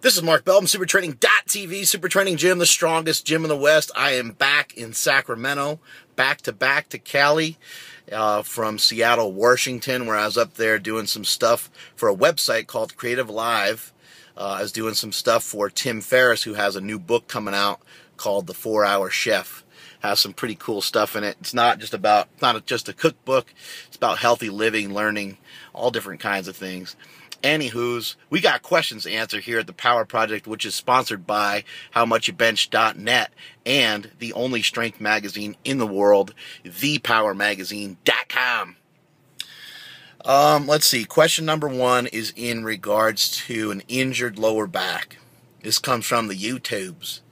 This is Mark Bell from supertraining.tv, Supertraining Gym, the strongest gym in the West. I am back in Sacramento, back to Cali, from Seattle, Washington, where I was up there doing some stuff for a website called Creative Live. I was doing some stuff for Tim Ferriss, who has a new book coming out called The 4-Hour Chef. Has some pretty cool stuff in it. It's not just a cookbook. It's about healthy living, learning, all different kinds of things. Anywho's, we got questions to answer here at the Power Project, which is sponsored by HowMuchYouBench.net and the only strength magazine in the world, thepowermagazine.com. Let's see. Question number 1 is in regards to an injured lower back. This comes from the YouTubes.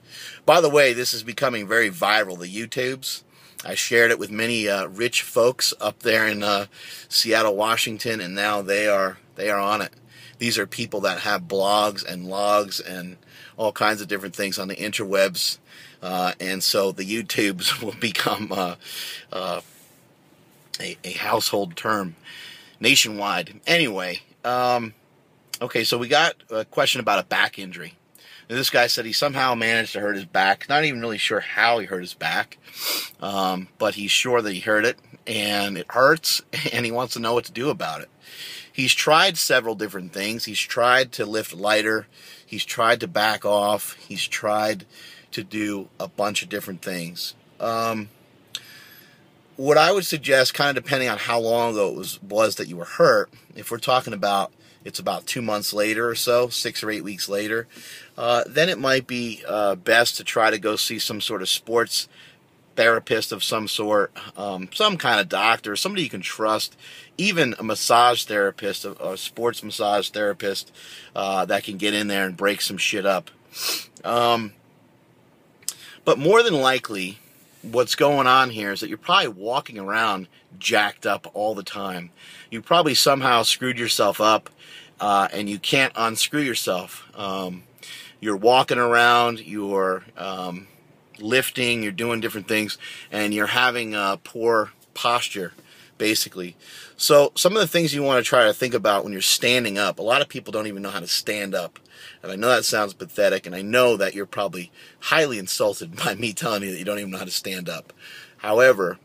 By the way, this is becoming very viral, the YouTubes. I shared it with many rich folks up there in Seattle, Washington, and now they are on it. These are people that have blogs and logs and all kinds of different things on the interwebs, and so the YouTubes will become a household term nationwide. Anyway, okay, so we got a question about a back injury. This guy said he somehow managed to hurt his back. Not even really sure how he hurt his back, but he's sure that he hurt it, and it hurts, and he wants to know what to do about it. He's tried several different things. He's tried to lift lighter. He's tried to back off. He's tried to do a bunch of different things. What I would suggest, kind of depending on how long ago it was that you were hurt, if we're talking about it's about 2 months later or so, 6 or 8 weeks later, then it might be best to try to go see some sort of sports therapist of some sort, some kind of doctor, somebody you can trust, even a massage therapist, a sports massage therapist that can get in there and break some shit up. But more than likely, what's going on here is that you're probably walking around jacked up all the time. You probably somehow screwed yourself up, and you can't unscrew yourself. You're walking around, you're lifting, you're doing different things, and you're having poor posture, basically. So some of the things you want to try to think about when you're standing up, a lot of people don't even know how to stand up. And I know that sounds pathetic, and I know that you're probably highly insulted by me telling you that you don't even know how to stand up. However,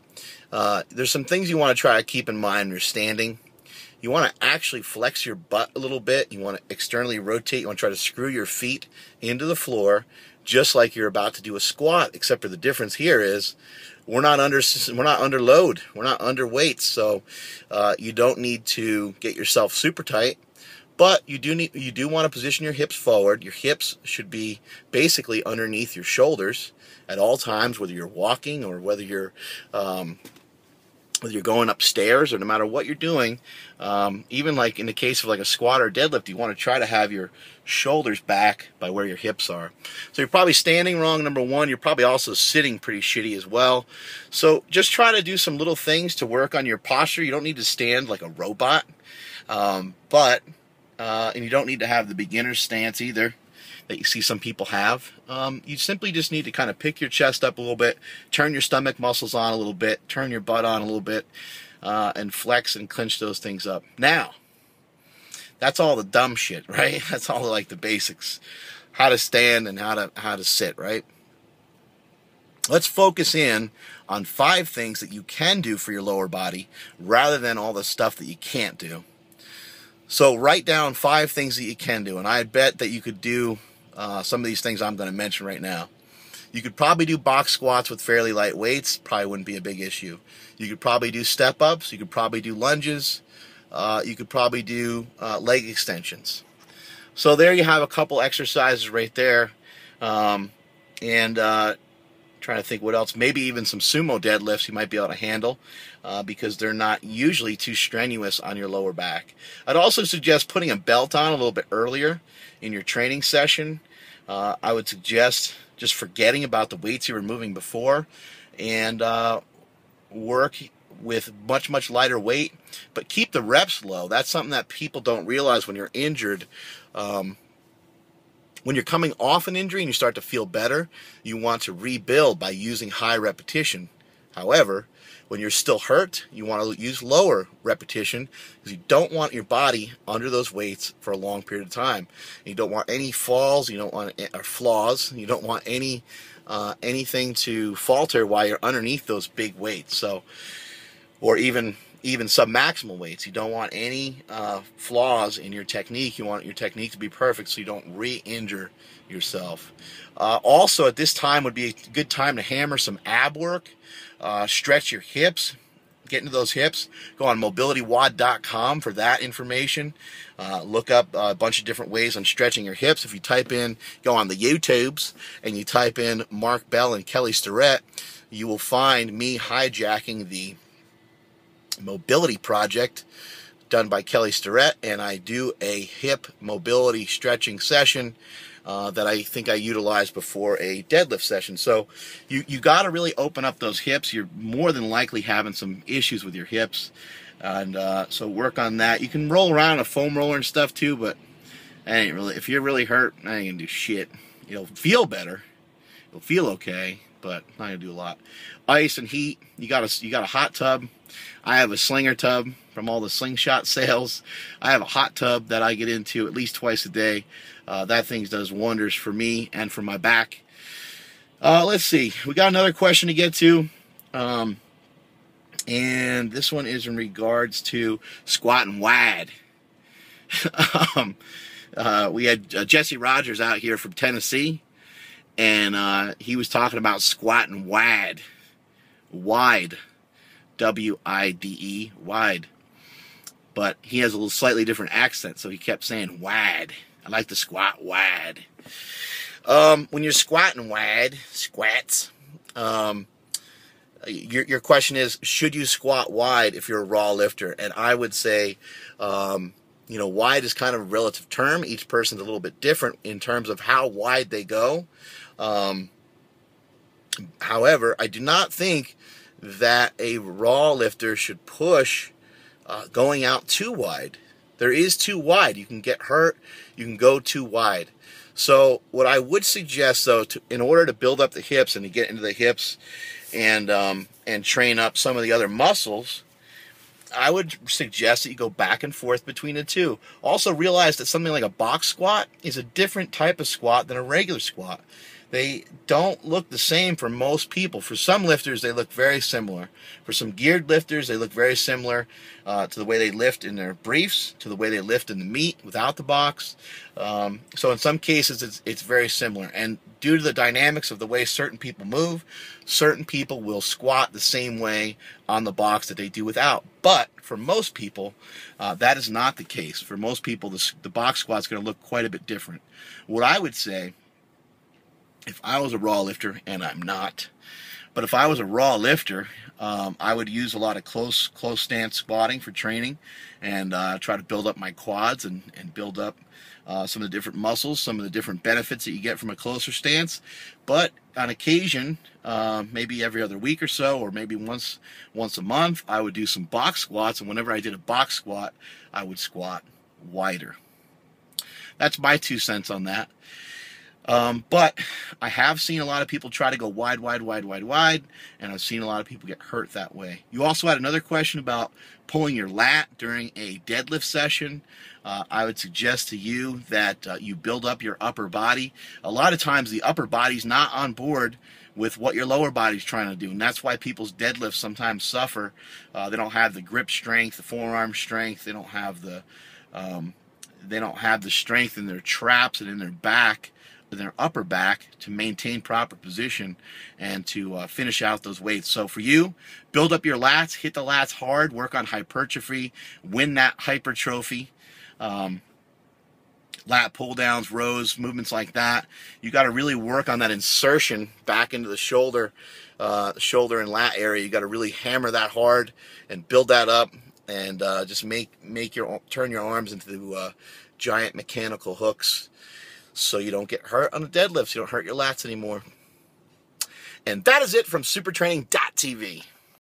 there's some things you want to try to keep in mind when you're standing. You want to actually flex your butt a little bit. You want to externally rotate. You want to try to screw your feet into the floor, just like you're about to do a squat, except for the difference here is we're not under load, we're not under weights, so you don't need to get yourself super tight, but you do want to position your hips forward. Your hips should be basically underneath your shoulders at all times, whether you're walking or whether you're going upstairs, or no matter what you're doing. Even like in the case of like a squat or deadlift, you want to try to have your shoulders back by where your hips are. So you're probably standing wrong, number 1. You're probably also sitting pretty shitty as well. So just try to do some little things to work on your posture. You don't need to stand like a robot, and you don't need to have the beginner stance either that you see some people have. You simply just need to kind of pick your chest up a little bit, turn your stomach muscles on a little bit, turn your butt on a little bit, and flex and clench those things up. Now, that's all the dumb shit, right? That's all like the basics. How to stand and how to sit, right? Let's focus in on 5 things that you can do for your lower body rather than all the stuff that you can't do. So write down 5 things that you can do, and I bet that you could do some of these things I'm going to mention right now. You could probably do box squats with fairly light weights. Probably wouldn't be a big issue. You could probably do step-ups. You could probably do lunges. You could probably do leg extensions. So there you have a couple exercises right there. Trying to think what else. Maybe even some sumo deadlifts you might be able to handle, because they're not usually too strenuous on your lower back. I'd also suggest putting a belt on a little bit earlier in your training session. I would suggest just forgetting about the weights you were moving before and work with much lighter weight, but keep the reps low. That's something that people don't realize when you're injured. When you're coming off an injury and you start to feel better, you want to rebuild by using high repetition. However, when you're still hurt, you want to use lower repetition because you don't want your body under those weights for a long period of time. You don't want any falls, you don't want or flaws, you don't want anything to falter while you're underneath those big weights. So, or even submaximal weights. You don't want any flaws in your technique. You want your technique to be perfect so you don't re-injure yourself. Also, at this time would be a good time to hammer some ab work. Stretch your hips, get into those hips. Go on mobilitywod.com for that information. Look up a bunch of different ways on stretching your hips. If you go on the YouTubes and you type in Mark Bell and Kelly Starrett, you will find me hijacking the mobility project done by Kelly Starrett, and I do a hip mobility stretching session that I think I utilized before a deadlift session. So you got to really open up those hips. You're more than likely having some issues with your hips, and so work on that. You can roll around a foam roller and stuff too, but if you're really hurt, I ain't gonna do shit. You'll feel better, you'll feel okay, but not gonna do a lot. Ice and heat. You got a hot tub. I have a slinger tub from all the slingshot sales. I have a hot tub that I get into at least twice a day. That thing does wonders for me and for my back. Let's see. We got another question to get to. And this one is in regards to squatting wide. We had Jesse Rogers out here from Tennessee, and he was talking about squatting wide. Wide. W-I-D-E, wide. But he has a little slightly different accent, so he kept saying wide. I like to squat wide. When you're squatting wide, squats, your question is, should you squat wide if you're a raw lifter? And I would say, wide is kind of a relative term. Each person's a little bit different in terms of how wide they go. However, I do not think that a raw lifter should push going out too wide. There is too wide. You can get hurt. You can go too wide. So what I would suggest, though, in order to build up the hips and to get into the hips and train up some of the other muscles, I would suggest that you go back and forth between the two. Also realize that something like a box squat is a different type of squat than a regular squat. They don't look the same for most people. For some lifters, they look very similar. For some geared lifters, they look very similar to the way they lift in their briefs, to the way they lift in the meet without the box. So in some cases, it's very similar. And due to the dynamics of the way certain people move, certain people will squat the same way on the box that they do without. But for most people, that is not the case. For most people, the box squat is going to look quite a bit different. What I would say, if I was a raw lifter, and I'm not, but if I was a raw lifter, I would use a lot of close stance squatting for training, and try to build up my quads and build up some of the different muscles, some of the different benefits that you get from a closer stance. But on occasion, maybe every other week or so, or maybe once a month, I would do some box squats, and whenever I did a box squat, I would squat wider. That's my 2 cents on that. But I have seen a lot of people try to go wide, and I've seen a lot of people get hurt that way. You also had another question about pulling your lat during a deadlift session. I would suggest to you that you build up your upper body. A lot of times the upper body's not on board with what your lower body's trying to do, and that's why people's deadlifts sometimes suffer. They don't have the grip strength, the forearm strength. They don't have the strength in their traps and in their back, their upper back, to maintain proper position and to finish out those weights. So for you, build up your lats, hit the lats hard, work on hypertrophy, win that hypertrophy. Lat pull downs, rows, movements like that. You got to really work on that insertion back into the shoulder and lat area. You got to really hammer that hard and build that up, and just turn your arms into giant mechanical hooks, so you don't get hurt on the deadlifts. You don't hurt your lats anymore. And that is it from supertraining.tv.